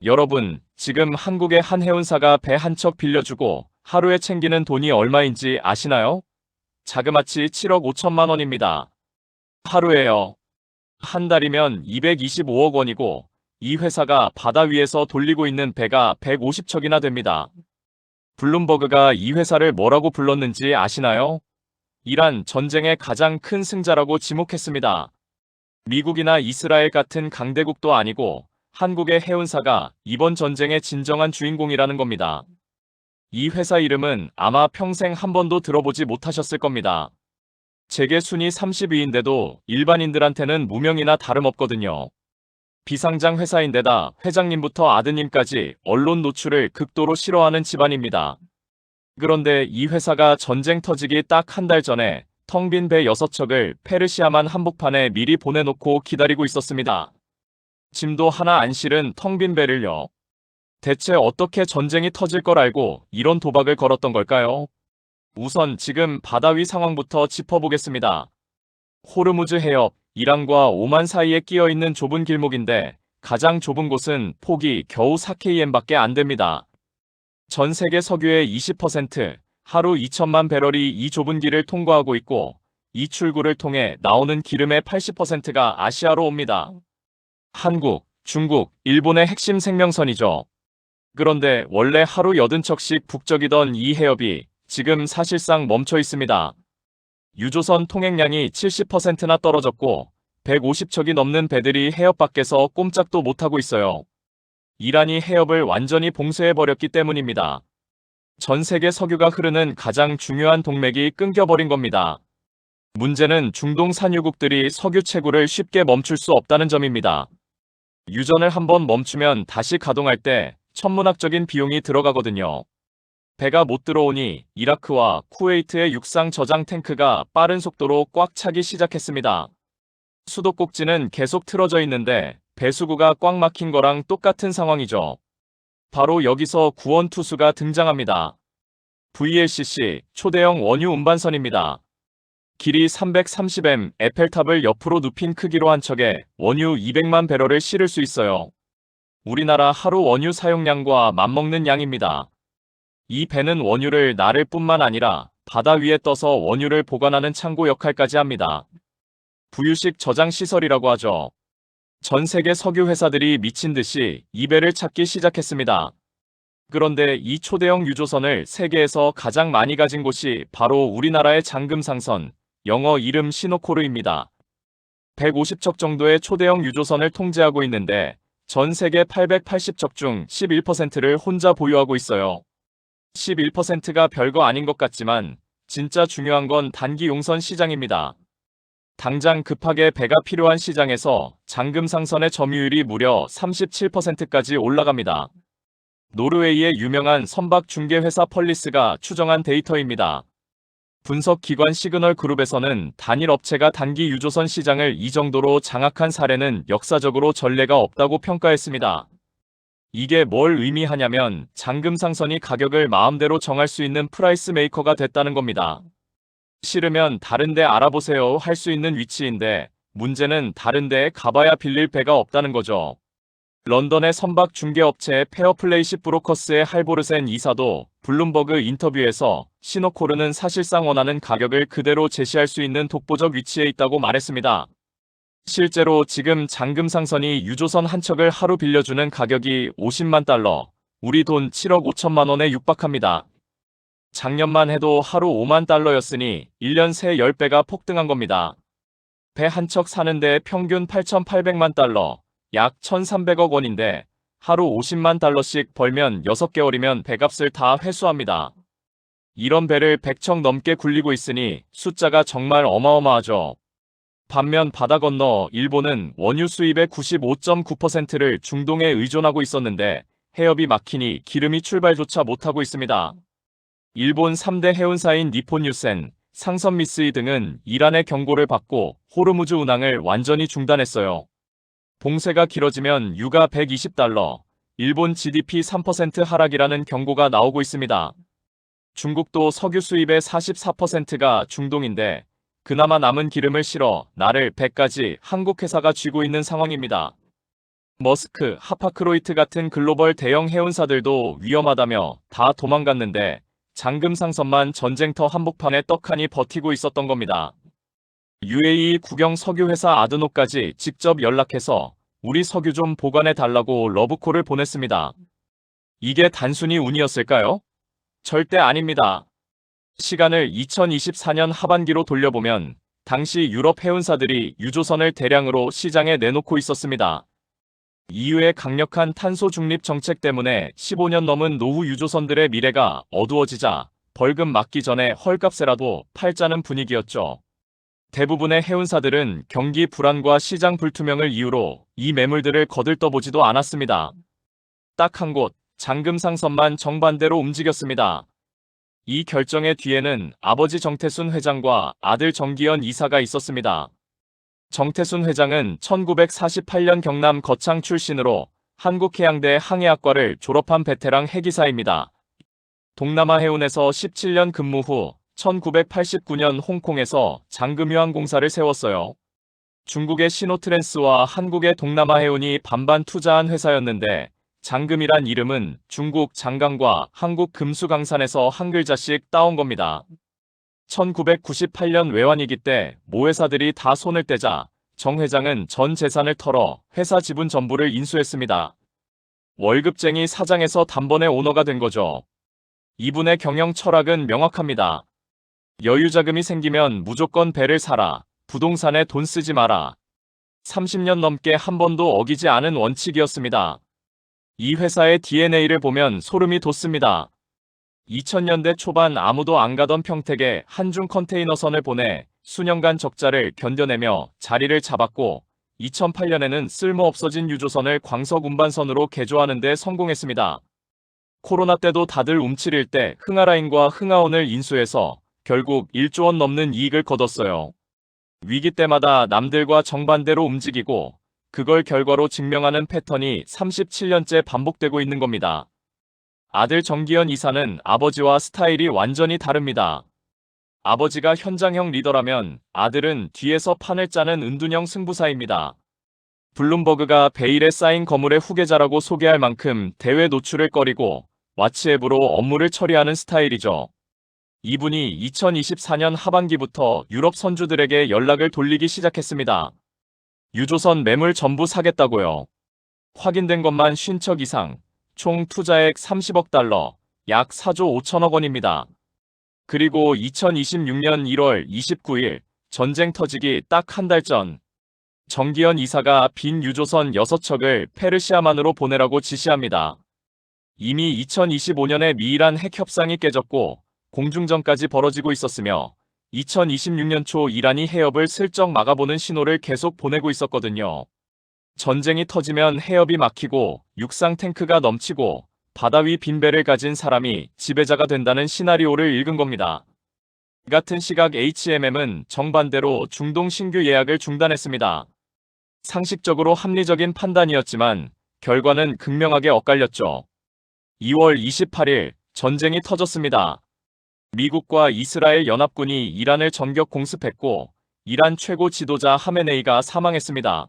여러분, 지금 한국의 한 해운사가 배 한 척 빌려주고 하루에 챙기는 돈이 얼마인지 아시나요? 자그마치 7억 5천만 원입니다. 하루에요. 한 달이면 225억 원이고 이 회사가 바다 위에서 돌리고 있는 배가 150척이나 됩니다. 블룸버그가 이 회사를 뭐라고 불렀는지 아시나요? 이란 전쟁의 가장 큰 승자라고 지목했습니다. 미국이나 이스라엘 같은 강대국도 아니고 한국의 해운사가 이번 전쟁의 진정한 주인공이라는 겁니다. 이 회사 이름은 아마 평생 한 번도 들어보지 못하셨을 겁니다. 재계 순위 30위인데도 일반인들한테는 무명이나 다름없거든요. 비상장 회사인데다 회장님부터 아드님까지 언론 노출을 극도로 싫어하는 집안입니다. 그런데 이 회사가 전쟁 터지기 딱 한 달 전에 텅 빈 배 6척을 페르시아만 한복판에 미리 보내놓고 기다리고 있었습니다. 짐도 하나 안 실은 텅 빈 배를요. 대체 어떻게 전쟁이 터질 걸 알고 이런 도박을 걸었던 걸까요? 우선 지금 바다 위 상황부터 짚어보겠습니다. 호르무즈 해협, 이란과 오만 사이에 끼어있는 좁은 길목인데 가장 좁은 곳은 폭이 겨우 4km밖에 안 됩니다. 전 세계 석유의 20%, 하루 2천만 배럴이 이 좁은 길을 통과하고 있고 이 출구를 통해 나오는 기름의 80%가 아시아로 옵니다. 한국, 중국, 일본의 핵심 생명선이죠. 그런데 원래 하루 80척씩 북적이던 이 해협이 지금 사실상 멈춰 있습니다. 유조선 통행량이 70%나 떨어졌고 150척이 넘는 배들이 해협 밖에서 꼼짝도 못하고 있어요. 이란이 해협을 완전히 봉쇄해버렸기 때문입니다. 전 세계 석유가 흐르는 가장 중요한 동맥이 끊겨버린 겁니다. 문제는 중동 산유국들이 석유 채굴을 쉽게 멈출 수 없다는 점입니다. 유전을 한번 멈추면 다시 가동할 때 천문학적인 비용이 들어가거든요. 배가 못 들어오니 이라크와 쿠웨이트의 육상 저장 탱크가 빠른 속도로 꽉 차기 시작했습니다. 수도꼭지는 계속 틀어져 있는데 배수구가 꽉 막힌 거랑 똑같은 상황이죠. 바로 여기서 구원 투수가 등장합니다. VLCC 초대형 원유 운반선입니다. 길이 330m, 에펠탑을 옆으로 눕힌 크기로 한 척에 원유 200만 배럴을 실을 수 있어요. 우리나라 하루 원유 사용량과 맞먹는 양입니다. 이 배는 원유를 나를 뿐만 아니라 바다 위에 떠서 원유를 보관하는 창고 역할까지 합니다. 부유식 저장 시설이라고 하죠. 전 세계 석유 회사들이 미친 듯이 이 배를 찾기 시작했습니다. 그런데 이 초대형 유조선을 세계에서 가장 많이 가진 곳이 바로 우리나라의 장금상선, 영어 이름 시노코르입니다. 150척 정도의 초대형 유조선을 통제하고 있는데 전 세계 880척 중 11%를 혼자 보유하고 있어요. 11%가 별거 아닌 것 같지만 진짜 중요한 건 단기 용선 시장입니다. 당장 급하게 배가 필요한 시장에서 장금상선의 점유율이 무려 37%까지 올라갑니다. 노르웨이의 유명한 선박 중개회사 펄리스가 추정한 데이터입니다. 분석기관 시그널 그룹에서는 단일 업체가 단기 유조선 시장을 이 정도로 장악한 사례는 역사적으로 전례가 없다고 평가했습니다. 이게 뭘 의미하냐면 장금상선이 가격을 마음대로 정할 수 있는 프라이스 메이커가 됐다는 겁니다. 싫으면 다른 데 알아보세요 할 수 있는 위치인데 문제는 다른 데에 가봐야 빌릴 배가 없다는 거죠. 런던의 선박 중개업체 페어플레이십 브로커스의 할보르센 이사도 블룸버그 인터뷰에서 시노코르는 사실상 원하는 가격을 그대로 제시할 수 있는 독보적 위치에 있다고 말했습니다. 실제로 지금 장금상선이 유조선 한 척을 하루 빌려주는 가격이 50만 달러, 우리 돈 7억 5천만 원에 육박합니다. 작년만 해도 하루 5만 달러였으니 1년 새 10배가 폭등한 겁니다. 배 한 척 사는데 평균 8,800만 달러, 약 1,300억 원인데 하루 50만 달러씩 벌면 6개월이면 배값을 다 회수합니다. 이런 배를 100척 넘게 굴리고 있으니 숫자가 정말 어마어마하죠. 반면 바다 건너 일본은 원유 수입의 95.9%를 중동에 의존하고 있었는데 해협이 막히니 기름이 출발조차 못하고 있습니다. 일본 3대 해운사인 니폰 유센, 상선 미쓰이 등은 이란의 경고를 받고 호르무즈 운항을 완전히 중단했어요. 봉쇄가 길어지면 유가 120달러, 일본 GDP 3% 하락이라는 경고가 나오고 있습니다. 중국도 석유 수입의 44%가 중동인데 그나마 남은 기름을 실어 나를 배까지 한국 회사가 쥐고 있는 상황입니다. 머스크, 하파크로이트 같은 글로벌 대형 해운사들도 위험하다며 다 도망갔는데 장금상선만 전쟁터 한복판에 떡하니 버티고 있었던 겁니다. UAE 국영 석유회사 아드노까지 직접 연락해서 우리 석유 좀 보관해 달라고 러브콜을 보냈습니다. 이게 단순히 운이었을까요? 절대 아닙니다. 시간을 2024년 하반기로 돌려보면 당시 유럽 해운사들이 유조선을 대량으로 시장에 내놓고 있었습니다. EU의 강력한 탄소 중립 정책 때문에 15년 넘은 노후 유조선들의 미래가 어두워지자 벌금 맞기 전에 헐값에라도 팔자는 분위기였죠. 대부분의 해운사들은 경기 불안과 시장 불투명을 이유로 이 매물들을 거들떠보지도 않았습니다. 딱 한 곳, 장금상선만 정반대로 움직였습니다. 이 결정의 뒤에는 아버지 정태순 회장과 아들 정기현 이사가 있었습니다. 정태순 회장은 1948년 경남 거창 출신으로 한국해양대 항해학과를 졸업한 베테랑 해기사입니다. 동남아 해운에서 17년 근무 후 1989년 홍콩에서 장금유항공사를 세웠어요. 중국의 시노트랜스와 한국의 동남아 해운이 반반 투자한 회사였는데 장금이란 이름은 중국 장강과 한국 금수강산에서 한 글자씩 따온 겁니다. 1998년 외환위기 때 모회사들이 다 손을 떼자 정 회장은 전 재산을 털어 회사 지분 전부를 인수했습니다. 월급쟁이 사장에서 단번에 오너가 된 거죠. 이분의 경영 철학은 명확합니다. 여유 자금이 생기면 무조건 배를 사라. 부동산에 돈 쓰지 마라. 30년 넘게 한 번도 어기지 않은 원칙이었습니다. 이 회사의 DNA를 보면 소름이 돋습니다. 2000년대 초반 아무도 안 가던 평택에 한중 컨테이너선을 보내 수년간 적자를 견뎌내며 자리를 잡았고 2008년에는 쓸모없어진 유조선을 광석 운반선으로 개조하는 데 성공했습니다. 코로나 때도 다들 움츠릴 때 흥하라인과 흥하원을 인수해서 결국 1조 원 넘는 이익을 거뒀어요. 위기 때마다 남들과 정반대로 움직이고 그걸 결과로 증명하는 패턴이 37년째 반복되고 있는 겁니다. 아들 정기현 이사는 아버지와 스타일이 완전히 다릅니다. 아버지가 현장형 리더라면 아들은 뒤에서 판을 짜는 은둔형 승부사입니다. 블룸버그가 베일에 쌓인 거물의 후계자라고 소개할 만큼 대외 노출을 꺼리고 왓츠앱으로 업무를 처리하는 스타일이죠. 이분이 2024년 하반기부터 유럽 선주들에게 연락을 돌리기 시작했습니다. 유조선 매물 전부 사겠다고요. 확인된 것만 50척 이상, 총 투자액 30억 달러, 약 4조 5천억 원입니다. 그리고 2026년 1월 29일 전쟁 터지기 딱 한 달 전, 정기현 이사가 빈 유조선 6척을 페르시아만으로 보내라고 지시합니다. 이미 2025년에 미이란 핵 협상이 깨졌고 공중전까지 벌어지고 있었으며 2026년 초 이란이 해협을 슬쩍 막아보는 신호를 계속 보내고 있었거든요. 전쟁이 터지면 해협이 막히고 육상 탱크가 넘치고 바다 위 빈배를 가진 사람이 지배자가 된다는 시나리오를 읽은 겁니다. 같은 시각 HMM은 정반대로 중동 신규 예약을 중단했습니다. 상식적으로 합리적인 판단이었지만 결과는 극명하게 엇갈렸죠. 2월 28일 전쟁이 터졌습니다. 미국과 이스라엘 연합군이 이란을 전격 공습했고 이란 최고 지도자 하메네이가 사망했습니다.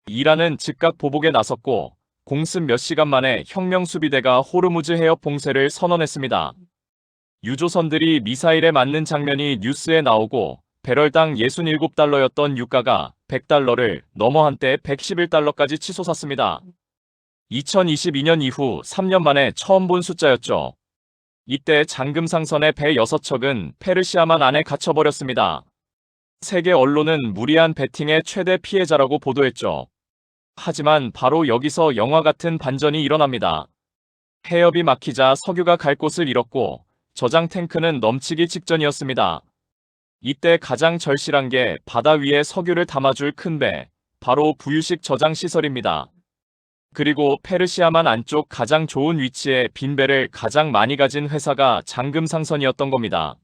이란은 즉각 보복에 나섰고 공습 몇 시간 만에 혁명수비대가 호르무즈 해협 봉쇄를 선언했습니다. 유조선들이 미사일에 맞는 장면이 뉴스에 나오고 배럴당 67달러였던 유가가 100달러를 넘어 한때 111달러까지 치솟았습니다. 2022년 이후 3년 만에 처음 본 숫자였죠. 이때 장금상선의 배 6척은 페르시아만 안에 갇혀버렸습니다. 세계 언론은 무리한 배팅의 최대 피해자라고 보도했죠. 하지만 바로 여기서 영화 같은 반전이 일어납니다. 해협이 막히자 석유가 갈 곳을 잃었고 저장 탱크는 넘치기 직전이었습니다. 이때 가장 절실한 게 바다 위에 석유를 담아줄 큰 배, 바로 부유식 저장 시설입니다. 그리고 페르시아만 안쪽 가장 좋은 위치에 빈 배를 가장 많이 가진 회사가 장금상선이었던 겁니다.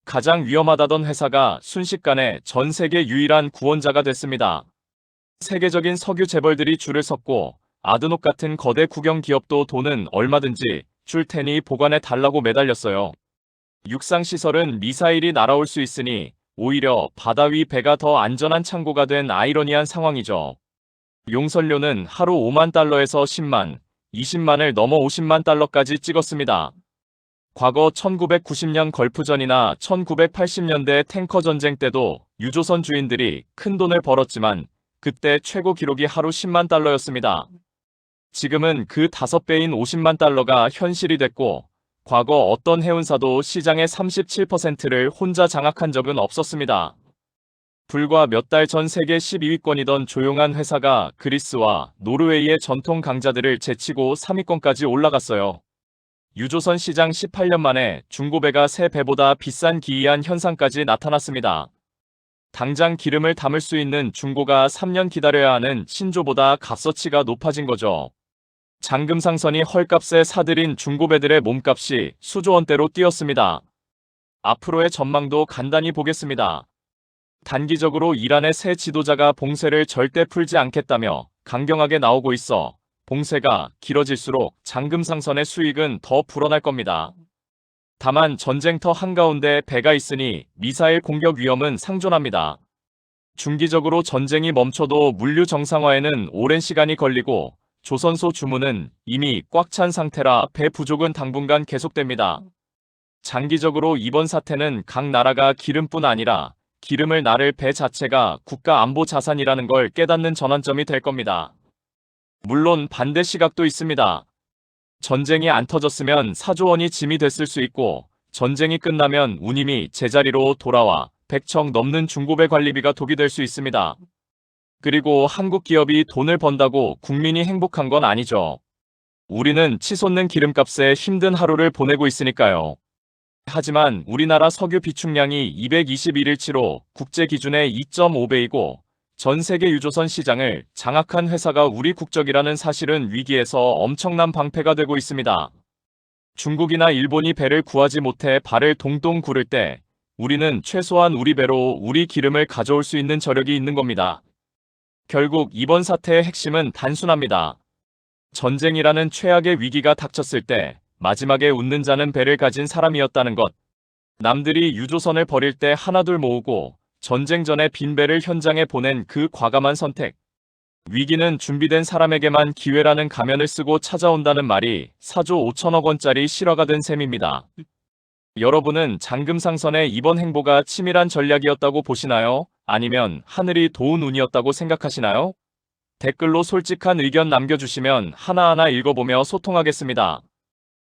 가장 위험하다던 회사가 순식간에 전 세계 유일한 구원자가 됐습니다. 세계적인 석유 재벌들이 줄을 섰고 아드녹 같은 거대 국영 기업도 돈은 얼마든지 줄 테니 보관해 달라고 매달렸어요. 육상시설은 미사일이 날아올 수 있으니 오히려 바다 위 배가 더 안전한 창고가 된 아이러니한 상황이죠. 용선료는 하루 5만 달러에서 10만, 20만을 넘어 50만 달러까지 찍었습니다. 과거 1990년 걸프전이나 1980년대 탱커 전쟁 때도 유조선 주인들이 큰 돈을 벌었지만 그때 최고 기록이 하루 10만 달러였습니다. 지금은 그 5배인 50만 달러가 현실이 됐고 과거 어떤 해운사도 시장의 37%를 혼자 장악한 적은 없었습니다. 불과 몇 달 전 세계 12위권이던 조용한 회사가 그리스와 노르웨이의 전통 강자들을 제치고 3위권까지 올라갔어요. 유조선 시장 18년 만에 중고배가 새 배보다 비싼 기이한 현상까지 나타났습니다. 당장 기름을 담을 수 있는 중고가 3년 기다려야 하는 신조보다 값어치가 높아진 거죠. 장금상선이 헐값에 사들인 중고배들의 몸값이 수조 원대로 뛰었습니다. 앞으로의 전망도 간단히 보겠습니다. 단기적으로 이란의 새 지도자가 봉쇄를 절대 풀지 않겠다며 강경하게 나오고 있어 봉쇄가 길어질수록 장금상선의 수익은 더 불어날 겁니다. 다만 전쟁터 한가운데 배가 있으니 미사일 공격 위험은 상존합니다. 중기적으로 전쟁이 멈춰도 물류 정상화에는 오랜 시간이 걸리고 조선소 주문은 이미 꽉 찬 상태라 배 부족은 당분간 계속됩니다. 장기적으로 이번 사태는 각 나라가 기름뿐 아니라 기름을 나를 배 자체가 국가 안보 자산이라는 걸 깨닫는 전환점이 될 겁니다. 물론 반대 시각도 있습니다. 전쟁이 안 터졌으면 4조 원이 짐이 됐을 수 있고 전쟁이 끝나면 운임이 제자리로 돌아와 100척 넘는 중고배 관리비가 독이 될 수 있습니다. 그리고 한국 기업이 돈을 번다고 국민이 행복한 건 아니죠. 우리는 치솟는 기름값에 힘든 하루를 보내고 있으니까요. 하지만 우리나라 석유 비축량이 221일치로 국제 기준의 2.5배이고 전 세계 유조선 시장을 장악한 회사가 우리 국적이라는 사실은 위기에서 엄청난 방패가 되고 있습니다. 중국이나 일본이 배를 구하지 못해 발을 동동 구를 때 우리는 최소한 우리 배로 우리 기름을 가져올 수 있는 저력이 있는 겁니다. 결국 이번 사태의 핵심은 단순합니다. 전쟁이라는 최악의 위기가 닥쳤을 때 마지막에 웃는 자는 배를 가진 사람이었다는 것. 남들이 유조선을 버릴 때 하나둘 모으고 전쟁 전에 빈 배를 현장에 보낸 그 과감한 선택. 위기는 준비된 사람에게만 기회라는 가면을 쓰고 찾아온다는 말이 4조 5천억 원짜리 실화가 된 셈입니다. 여러분은 장금상선의 이번 행보가 치밀한 전략이었다고 보시나요? 아니면 하늘이 도운 운이었다고 생각하시나요? 댓글로 솔직한 의견 남겨주시면 하나하나 읽어보며 소통하겠습니다.